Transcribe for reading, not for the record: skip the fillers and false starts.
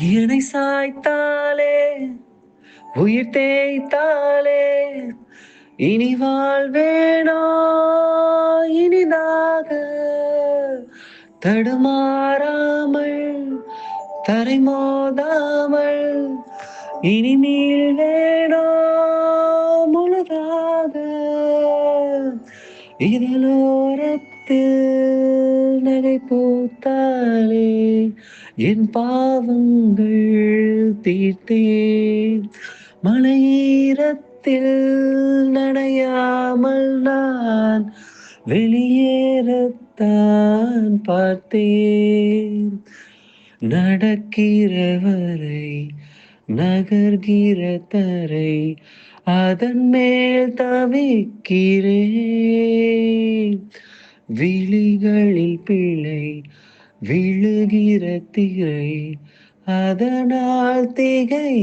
என்னை சாய்த்தாலே உயிர் தேய்த்தாலே இனி வாழ்வேனோ இனிதாக தடுமாறாமல் தரை மோதாமல் இனி மீள்வேனோ முழுதாக இதழோரத்தில் நகை பூத்தாலே என் பாவங்கள் தீர்த்தேன் மலையீரத்தில் நனையாமல் நான் வெளியேறத்தான் பார்த்தேன் நடக்கிறவரை நகர்கிற தரை அதன் மேல் தவிக்கிறேன் விழிகளில் பிழை விழுகிற திரை அதனால் திகைக்கிறேன்